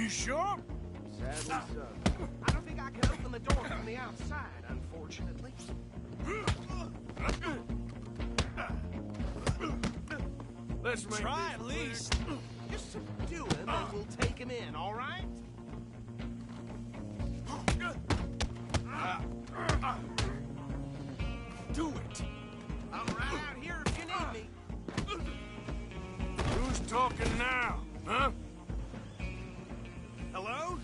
You sure? Sadly so. I don't think I can open the door from the outside, unfortunately. Let's make Try this at least. Just subdue him and we'll take him in, all right? Do it. I'm right out here if you need me. Who's talking now, huh? Hello?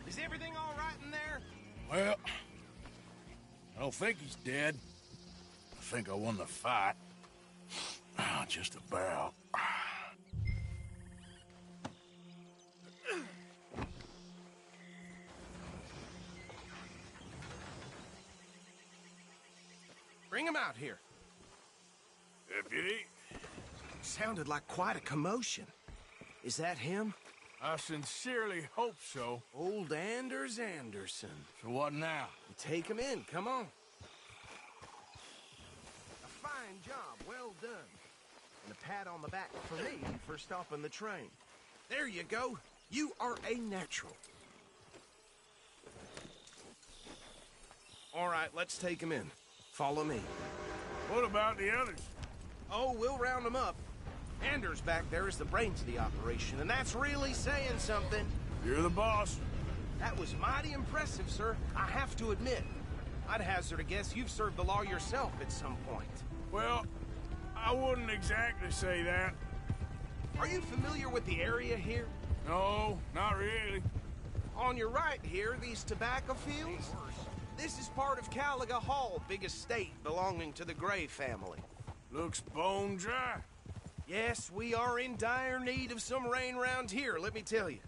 Is everything all right in there? Well, I don't think he's dead. I think I won the fight. Just about. Bring him out here. Deputy, Sounded like quite a commotion. Is that him? I sincerely hope so. Old Anders Anderson. So what now? Take him in, come on. A fine job, well done. And a pat on the back for me for stopping the train. There you go. You are a natural. All right, let's take him in. Follow me. What about the others? Oh, we'll round them up. Anders back there is the brains of the operation, and that's really saying something. You're the boss. That was mighty impressive, sir. I have to admit. I'd hazard a guess you've served the law yourself at some point. Well, I wouldn't exactly say that. Are you familiar with the area here? No, not really. On your right here, these tobacco fields? This is part of Caliga Hall, big estate belonging to the Gray family. Looks bone dry. Yes, we are in dire need of some rain round here, let me tell you.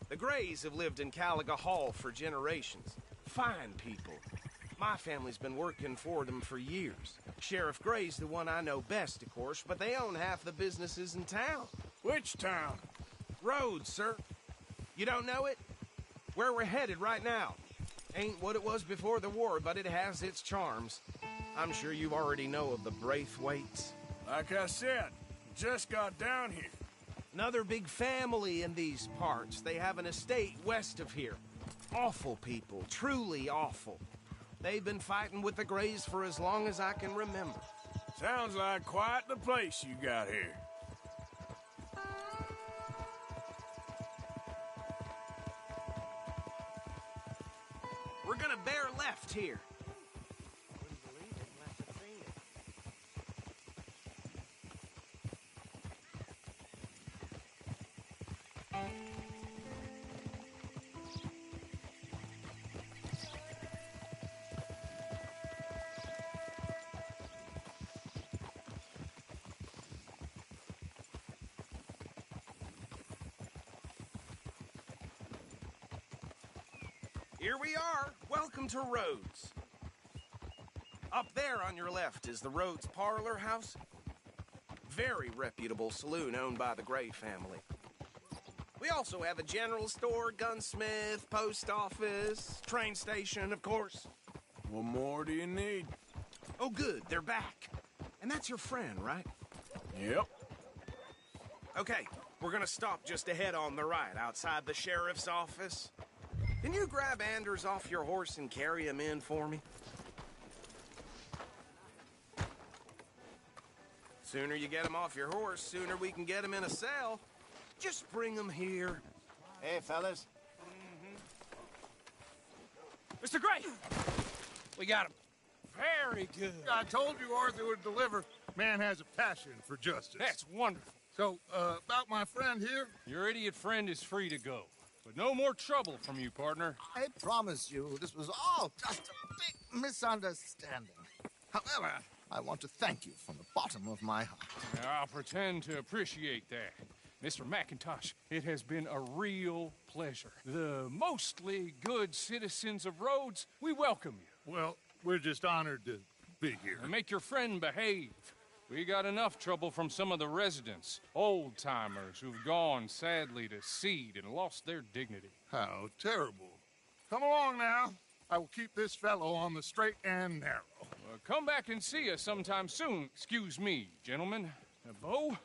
The Grays have lived in Caliga Hall for generations. Fine people. My family's been working for them for years. Sheriff Gray's the one I know best, of course, but they own half the businesses in town. Which town? Rhodes, sir. You don't know it? Where we're headed right now. Ain't what it was before the war, but it has its charms. I'm sure you already know of the Braithwaites. Like I said, just got down here. Another big family in these parts. They have an estate west of here. Awful people, truly awful. They've been fighting with the Grays for as long as I can remember. Sounds like quite the place you got here. We're gonna bear left here. Here we are. Welcome to Rhodes. Up there on your left is the Rhodes Parlor House. Very reputable saloon owned by the Gray family. We also have a general store, gunsmith, post office, train station, of course. What more do you need? Oh, good. They're back. And that's your friend, right? Yep. Okay, we're gonna stop just ahead on the right, outside the sheriff's office. Can you grab Anders off your horse and carry him in for me? Sooner you get him off your horse, sooner we can get him in a cell. Just bring him here. Hey, fellas. Mr. Gray! We got him. Very good. I told you Arthur would deliver. Man has a passion for justice. That's wonderful. So, about my friend here, Your idiot friend is free to go. But no more trouble from you, partner. I promise you, this was all just a big misunderstanding. However, I want to thank you from the bottom of my heart. I'll pretend to appreciate that. Mr. McIntosh, it has been a real pleasure. The mostly good citizens of Rhodes, we welcome you. well, we're just honored to be here. And make your friend behave. We got enough trouble from some of the residents, old-timers who've gone, sadly, to seed and lost their dignity. How terrible. Come along now. I will keep this fellow on the straight and narrow. Come back and see us sometime soon. Excuse me, gentlemen. Bo,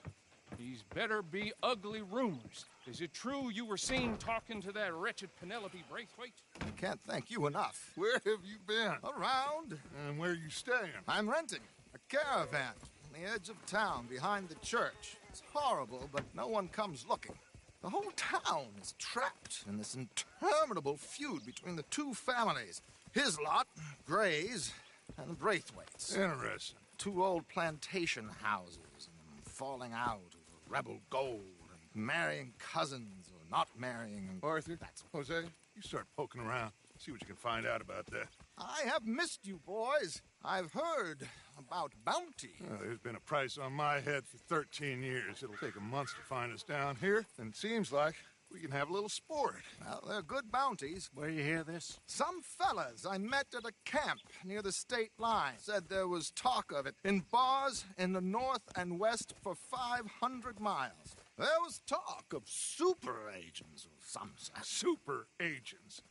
These better be ugly rumors. Is it true you were seen talking to that wretched Penelope Braithwaite? I can't thank you enough. Where have you been? Around. And where you staying? I'm renting a caravan on the edge of town behind the church. It's horrible, but no one comes looking. The whole town is trapped in this interminable feud between the two families. His lot, Gray's, and the Braithwaites. Interesting. Two old plantation houses, and falling out over rebel gold, and marrying cousins or not marrying. And Arthur, that's Jose, you start poking around. See what you can find out about that. I have missed you, boys. I've heard about bounty. There's been a price on my head for 13 years. It'll take a month to find us down here, and it seems like we can have a little sport. Well, they're good bounties. Where you hear this? Some fellas I met at a camp near the state line said there was talk of it in bars in the north and west for 500 miles. There was talk of super agents or some such. Super agents.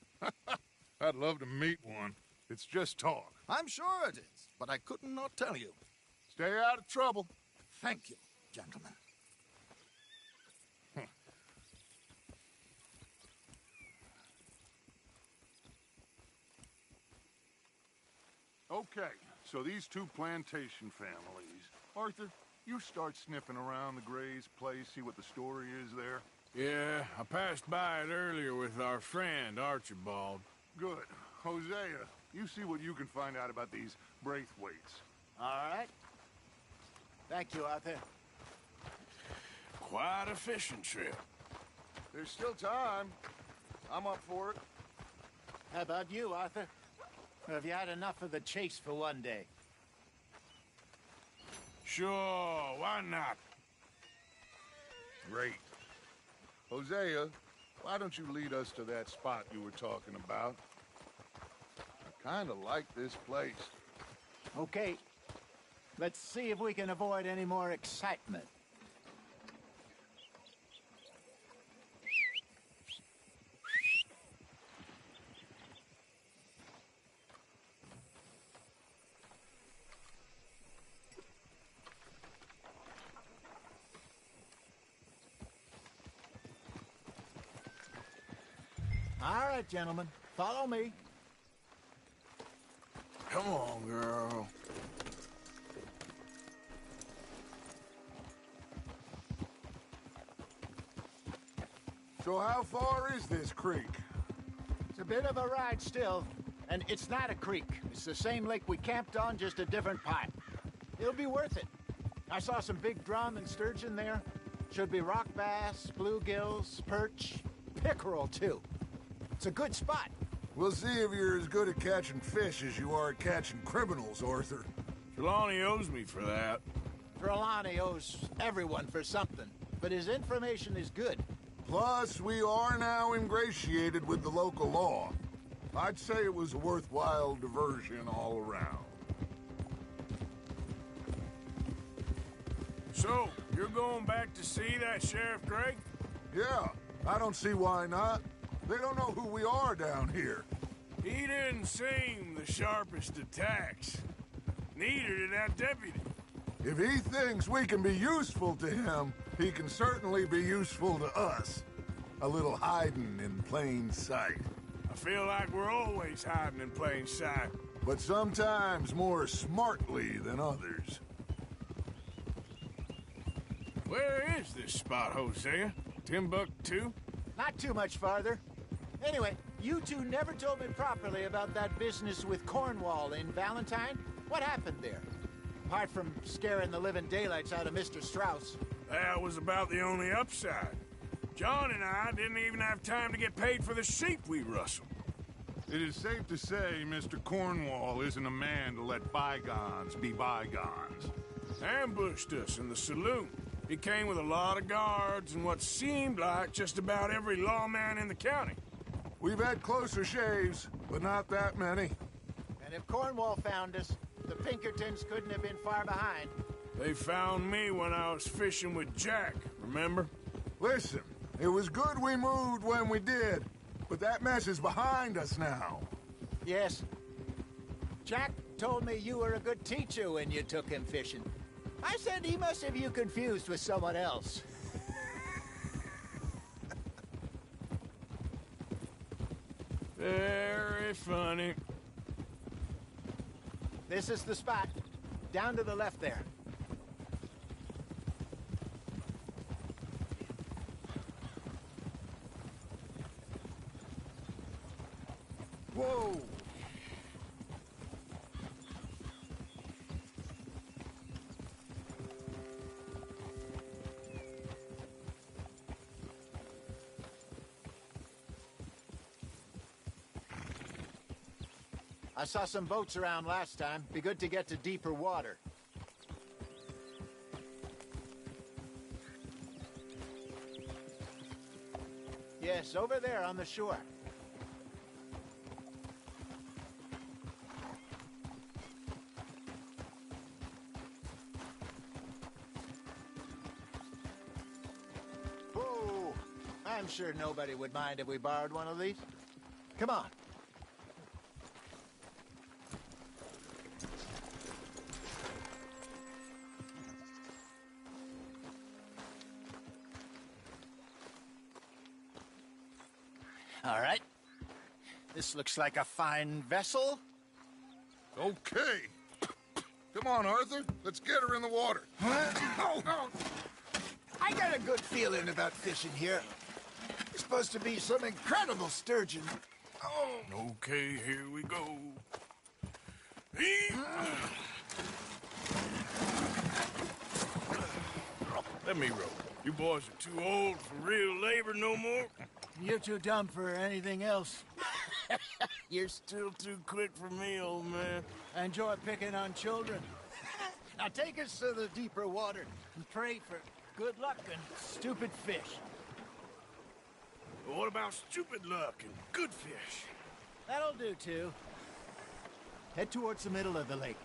I'd love to meet one. It's just talk. I'm sure it is, but I couldn't not tell you. Stay out of trouble. Thank you, gentlemen. Okay, so these two plantation families. Arthur, you start sniffing around the Gray's place, see what the story is there. Yeah, I passed by it earlier with our friend, Archibald. Good. Hosea, you see what you can find out about these Braithwaites. All right. Thank you, Arthur. Quite a fishing trip. There's still time. I'm up for it. How about you, Arthur? Or have you had enough of the chase for one day? Sure, why not? Great. Hosea, why don't you lead us to that spot you were talking about? I kind of like this place. Okay. Let's see if we can avoid any more excitement. All right, gentlemen. Follow me. Come on, girl. So how far is this creek? It's a bit of a ride still, and it's not a creek. It's the same lake we camped on, just a different part. It'll be worth it. I saw some big drum and sturgeon there. Should be rock bass, bluegills, perch, pickerel, too. It's a good spot. We'll see if you're as good at catching fish as you are at catching criminals, Arthur. Trelawney owes me for that. Trelawney owes everyone for something, but his information is good. Plus, we are now ingratiated with the local law. I'd say it was a worthwhile diversion all around. So, you're going back to see that Sheriff Gray? Yeah, I don't see why not. They don't know who we are down here. He didn't seem the sharpest attacks. Neither did that deputy. If he thinks we can be useful to him, he can certainly be useful to us. A little hiding in plain sight. I feel like we're always hiding in plain sight. But sometimes more smartly than others. Where is this spot, Hosea? Timbuktu? Not too much farther. Anyway, you two never told me properly about that business with Cornwall in Valentine. What happened there? Apart from scaring the living daylights out of Mr. Strauss. That was about the only upside. John and I didn't even have time to get paid for the sheep we rustled. It is safe to say Mr. Cornwall isn't a man to let bygones be bygones. Ambushed us in the saloon. He came with a lot of guards and what seemed like just about every lawman in the county. We've had closer shaves, but not that many. And if Cornwall found us, the Pinkertons couldn't have been far behind. They found me when I was fishing with Jack, remember? Listen, it was good we moved when we did, but that mess is behind us now. Yes. Jack told me you were a good teacher when you took him fishing. I said he must have you confused with someone else. Very funny. This is the spot. Down to the left there. Whoa! I saw some boats around last time. Be good to get to deeper water. Yes, over there on the shore. Whoa! I'm sure nobody would mind if we borrowed one of these. Come on. All right. This looks like a fine vessel. Okay. Come on, Arthur. Let's get her in the water. I got a good feeling about fishing here. It's supposed to be some incredible sturgeon. Okay, here we go. Let me row. You boys are too old for real labor no more. You're too dumb for anything else. You're still too quick for me, old man. I enjoy picking on children. Now take us to the deeper water and pray for good luck and stupid fish. But what about stupid luck and good fish? That'll do, too. Head towards the middle of the lake.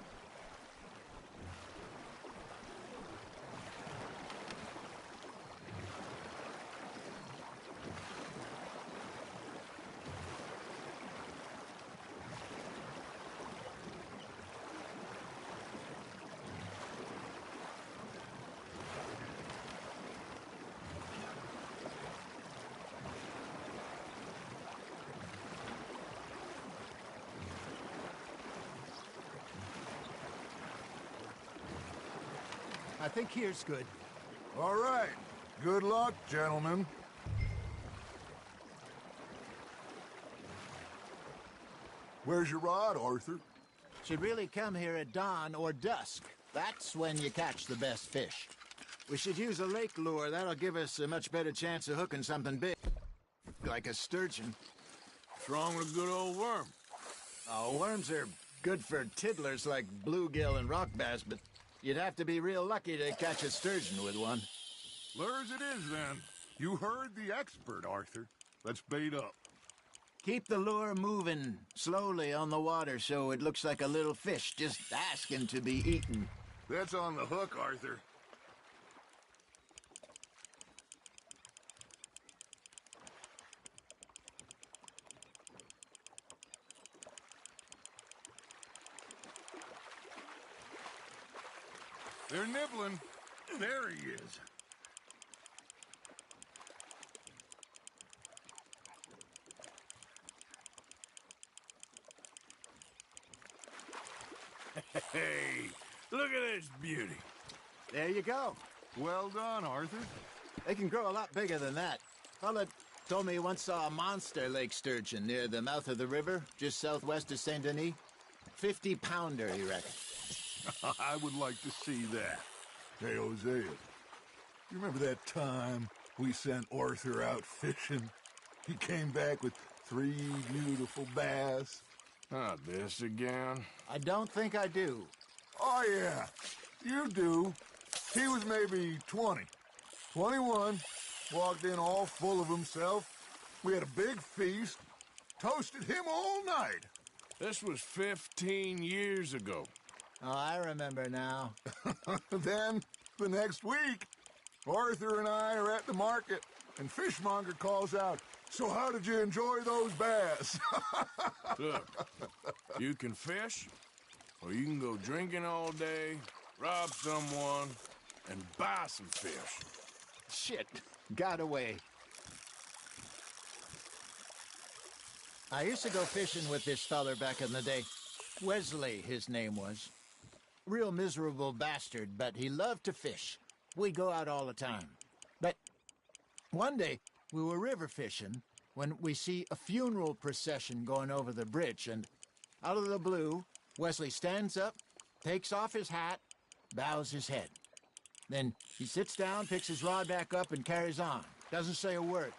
I think here's good. All right. Good luck, gentlemen. Where's your rod, Arthur? Should really come here at dawn or dusk. That's when you catch the best fish. We should use a lake lure. That'll give us a much better chance of hooking something big. Like a sturgeon. What's wrong with a good old worm? Oh, worms are good for tiddlers like bluegill and rock bass, but you'd have to be real lucky to catch a sturgeon with one. Lures it is, then. You heard the expert, Arthur. Let's bait up. Keep the lure moving slowly on the water so it looks like a little fish just asking to be eaten. That's on the hook, Arthur. They're nibbling. There he is. Hey, look at this beauty. There you go. Well done, Arthur. They can grow a lot bigger than that. Fella told me he once saw a monster lake sturgeon near the mouth of the river, just southwest of Saint Denis. 50-pounder, he reckoned. I would like to see that. Hey, Hosea, you remember that time we sent Arthur out fishing? He came back with 3 beautiful bass. Not this again. I don't think I do. Oh, yeah, you do. He was maybe 20, 21, walked in all full of himself. We had a big feast, toasted him all night. This was 15 years ago. Oh, I remember now. Then, the next week, Arthur and I are at the market, and Fishmonger calls out, "So how did you enjoy those bass?" Look, you can fish, or you can go drinking all day, rob someone, and buy some fish. Shit, got away. I used to go fishing with this feller back in the day. Wesley, his name was. Real miserable bastard, but he loved to fish. We'd go out all the time. But one day, we were river fishing when we see a funeral procession going over the bridge, and out of the blue, Wesley stands up, takes off his hat, bows his head. Then he sits down, picks his rod back up, and carries on. Doesn't say a word.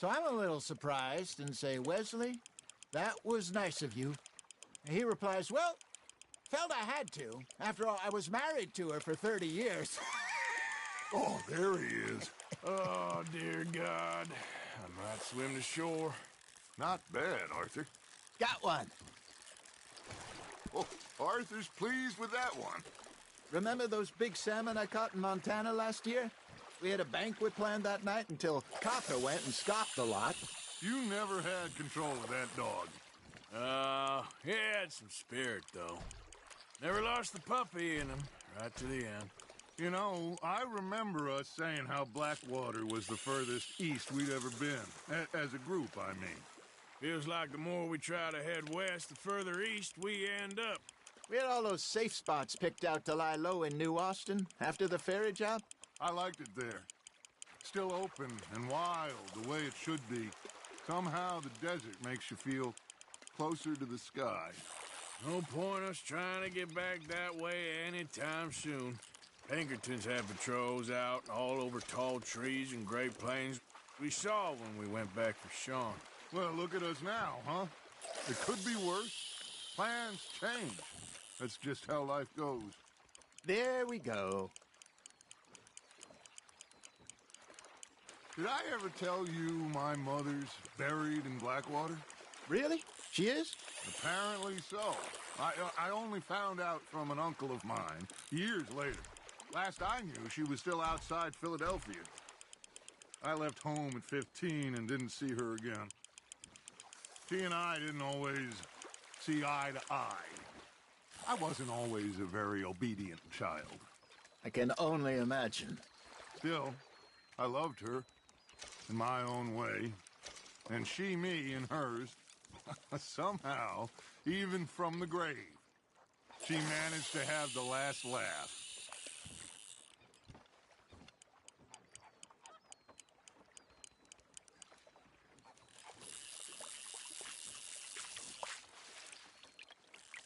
So I'm a little surprised and say, Wesley, that was nice of you. And he replies, well, felt I had to. After all, I was married to her for 30 years. Oh, there he is. Oh, dear God. I might swim to shore. Not bad, Arthur. Got one. Oh, Arthur's pleased with that one. Remember those big salmon I caught in Montana last year? We had a banquet planned that night until Copper went and scoffed a lot. You never had control of that dog. He had some spirit, though. Never lost the puppy in him, right to the end. You know, I remember us saying how Blackwater was the furthest east we'd ever been. As a group, I mean. Feels like the more we try to head west, the further east we end up. We had all those safe spots picked out to lie low in New Austin after the ferry job. I liked it there. Still open and wild, the way it should be. Somehow the desert makes you feel closer to the sky. No point us trying to get back that way anytime soon. Pinkertons had patrols out all over tall trees and Great Plains. We saw when we went back for Sean. Well, look at us now, huh? It could be worse. Plans change. That's just how life goes. There we go. Did I ever tell you my mother's buried in Blackwater? Really? She is? Apparently so. I only found out from an uncle of mine years later. Last I knew, she was still outside Philadelphia. I left home at 15 and didn't see her again. She and I didn't always see eye to eye. I wasn't always a very obedient child. I can only imagine. Still, I loved her in my own way, and she me in hers. Somehow, even from the grave, she managed to have the last laugh.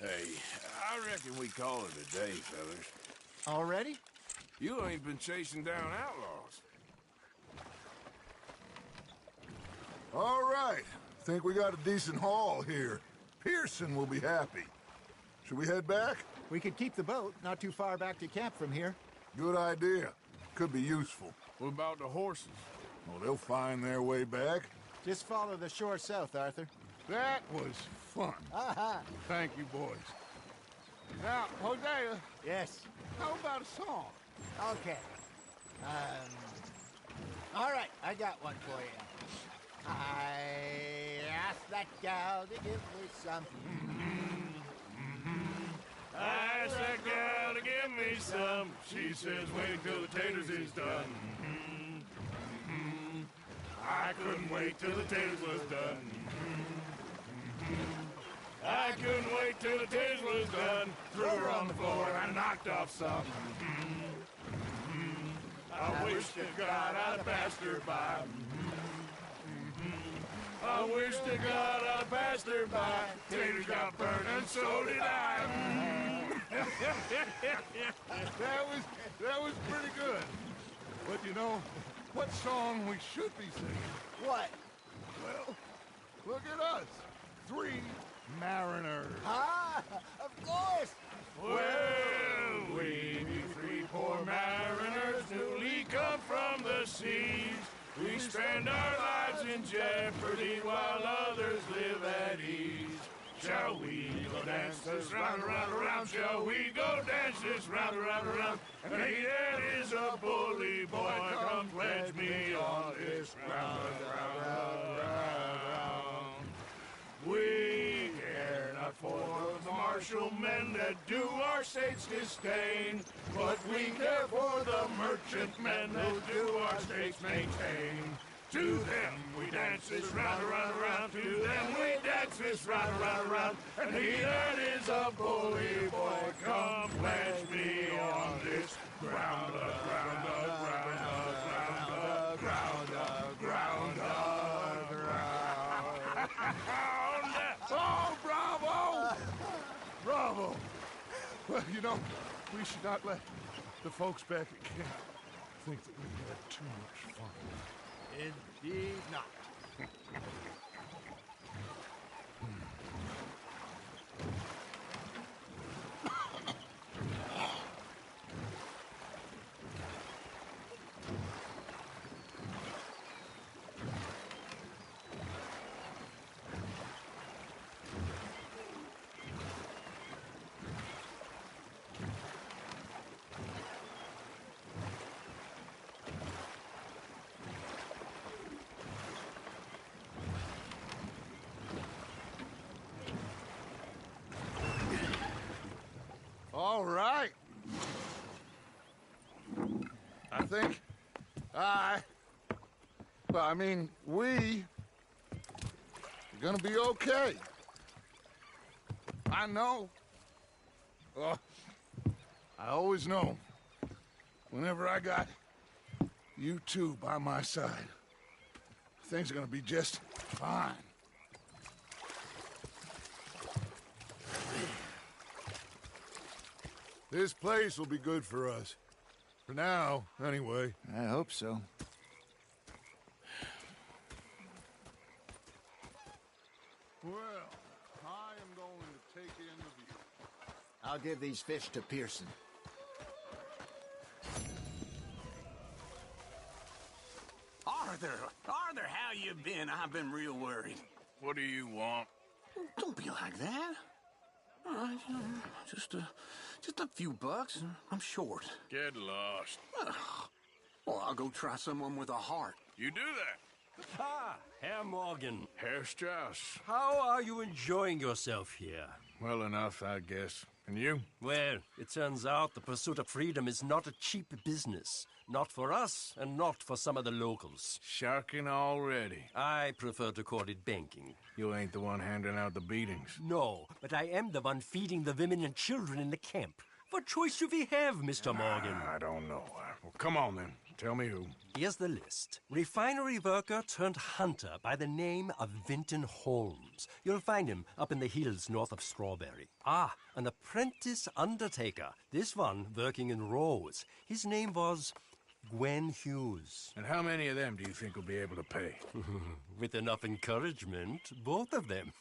Hey, I reckon we call it a day, fellas. Already? You ain't been chasing down outlaws. All right. Think we got a decent haul here. Pearson will be happy. Should we head back? We could keep the boat not too far back to camp from here. Good idea. Could be useful. What about the horses? Well, they'll find their way back. Just follow the shore south, Arthur. That was fun. Aha! Thank you, boys. Now, Hosea, Yes. how about a song? Okay. All right, I got one for you. I asked that gal to give me some. I asked that gal to give me some. She says, wait till the taters is done. I couldn't wait till the taters was done. I couldn't wait till the taters was done. Threw her on the floor and knocked off some. I wish to God I'd passed her by. I wish to God I'd passed her by. Taters got burned and so did I. That was pretty good. But you know, what song we should be singing? What? Well, look at us. 3 mariners. Ah, of course. Well, we be 3 poor mariners newly come from the seas. We spend our lives in jeopardy while others live at ease. Shall we go dance this round, around, around? Shall we go dance this round, around, around? And he that is a bully boy, come pledge me on this round, round, round, round. We care not for the martial men that do our states disdain, but we care for the merchant men who do our states maintain. To them we dance this round, around, around. To them we dance this round, around, around. And he that is a bully boy, come pledge me on this ground, ground, ground, ground, ground, ground. Oh, bravo! Bravo! Well, you know, we should not let the folks back at camp think that we had too much fun. Indeed not. All right. I think we are gonna be okay. I know. I always know. Whenever I got you two by my side, things are gonna be just fine. This place will be good for us. For now, anyway. I hope so. Well, I am going to take in the view. I'll give these fish to Pearson. Arthur, how you been? I've been real worried. What do you want? Don't be like that. All right, just a few bucks. I'm short. Get lost. Well, I'll go try someone with a heart. You do that. Ah, Herr Morgan. Herr Strauss. How are you enjoying yourself here? Well enough, I guess. And you? Well, it turns out the pursuit of freedom is not a cheap business. Not for us, and not for some of the locals. Sharking already. I prefer to call it banking. You ain't the one handing out the beatings. No, but I am the one feeding the women and children in the camp. What choice do we have, Mr. Morgan? I don't know. Well, come on then. Tell me who. Here's the list. Refinery worker turned hunter by the name of Vinton Holmes. You'll find him up in the hills north of Strawberry. Ah, an apprentice undertaker. This one working in Rose. His name was Gwen Hughes. And how many of them do you think will be able to pay? With enough encouragement, both of them.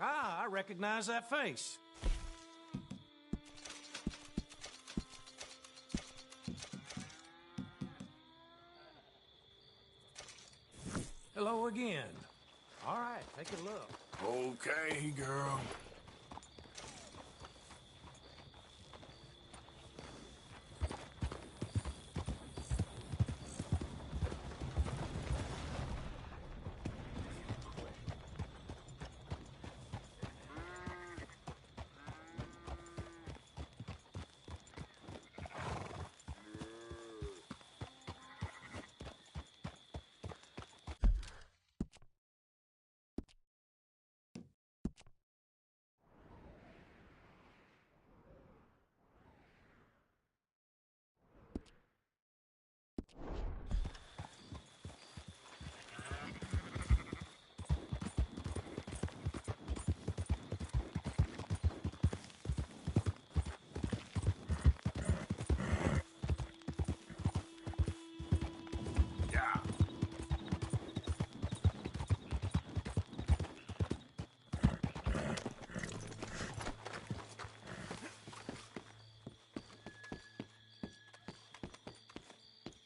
Ah, I recognize that face. Hello again. All right, take a look. Okay, girl.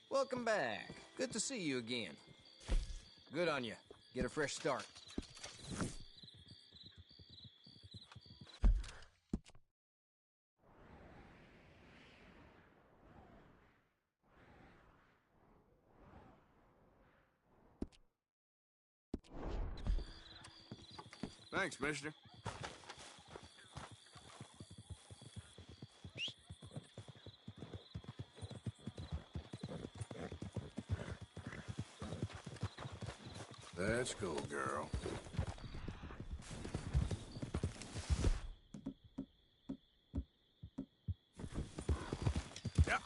Welcome back. Good to see you again. Good on you. Get a fresh start. Thanks, mister. Let's go, girl. Yep.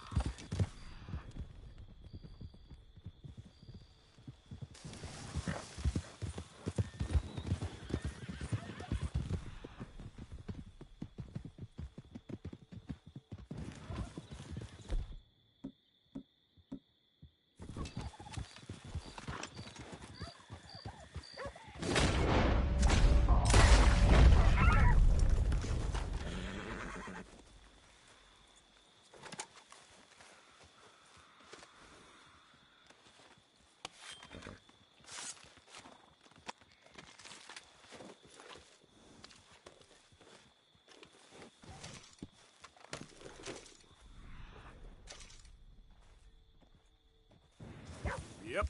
Yep.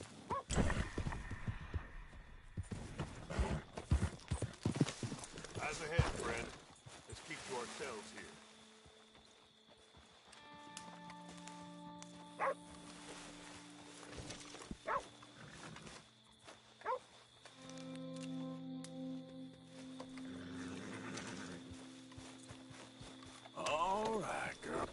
Eyes ahead, friend. Let's keep to ourselves here. All right, girl.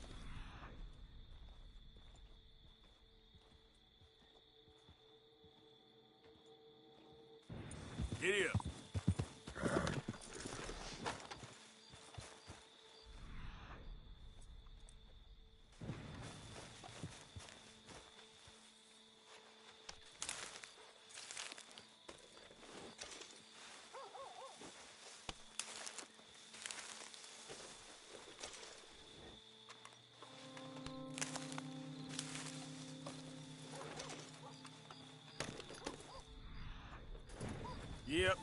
Giddy up. Yep.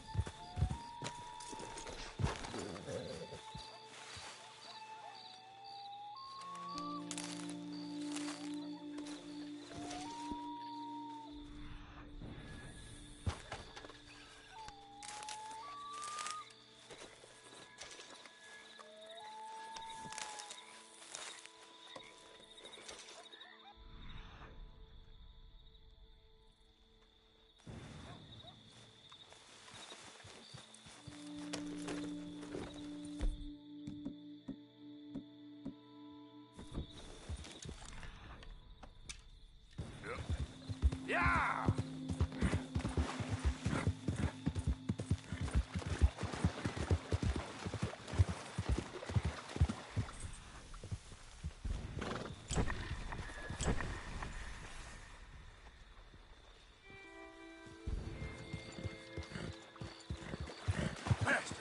Yeah! Bastard!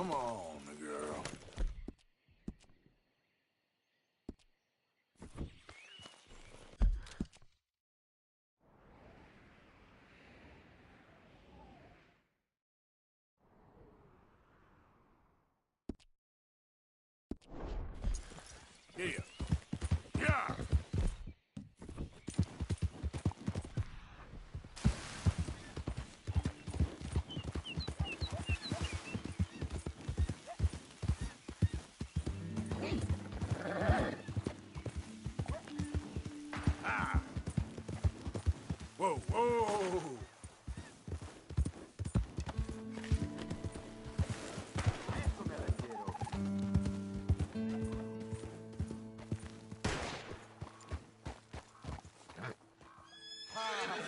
Come on, girl. Here. Yeah. Ah. Whoa, whoa.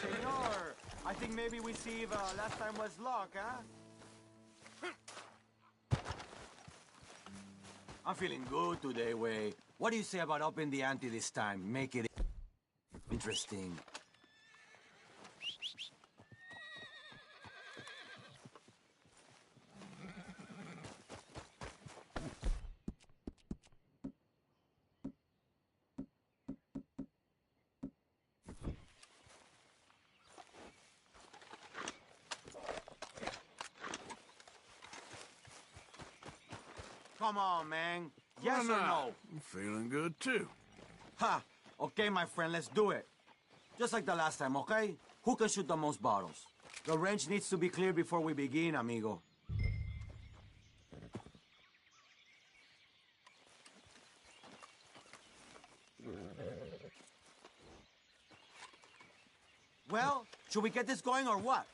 Senor, I think maybe we see if last time was luck, huh? I'm feeling good today, Way. What do you say about upping the ante this time? Make it interesting. Come on, man. Yes or no? I'm feeling good, too. Ha! Okay, my friend, let's do it. Just like the last time, okay? Who can shoot the most bottles? The range needs to be clear before we begin, amigo. Well, should we get this going or what?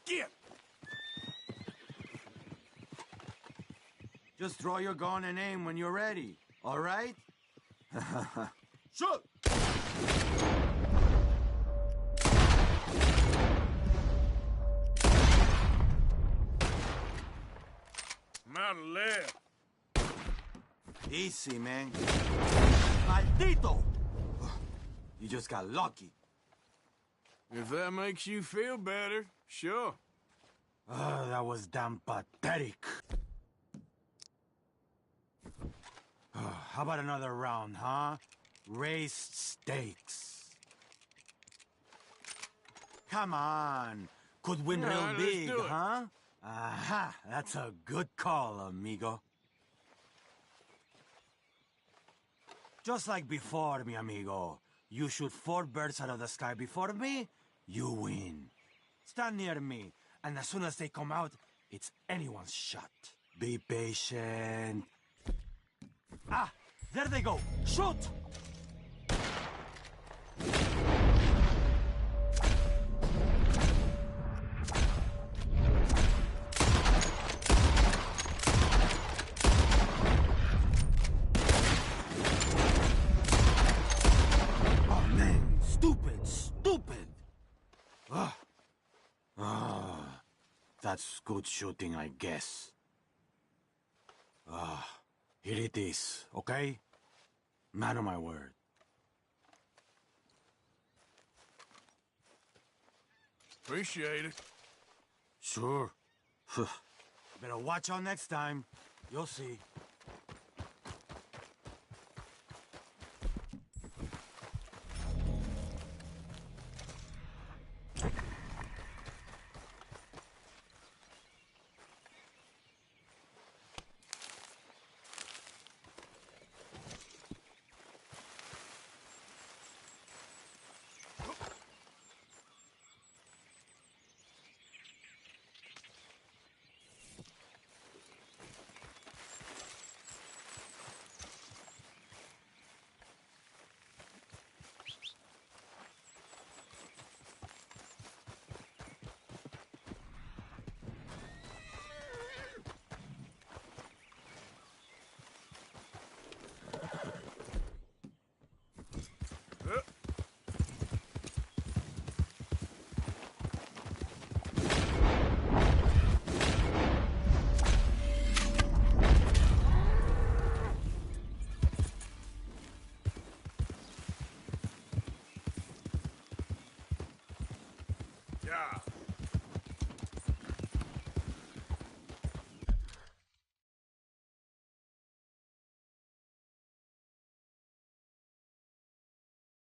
Get! Just draw your gun and aim when you're ready, all right? Shoot! I'm out of lead. Easy, man. Maldito! You just got lucky. If that makes you feel better, sure. That was damn pathetic. How about another round, huh? Raised stakes. Come on. Could win real Let's big, do it. huh? Aha, that's a good call, amigo. Just like before, mi amigo. You shoot 4 birds out of the sky before me, you win. Stand near me, and as soon as they come out, it's anyone's shot. Be patient. Ah, there they go. Shoot! Oh, man. Stupid. That's good shooting, I guess. Here it is, okay? Man of my word. Appreciate it. Sure. Better watch out next time. You'll see.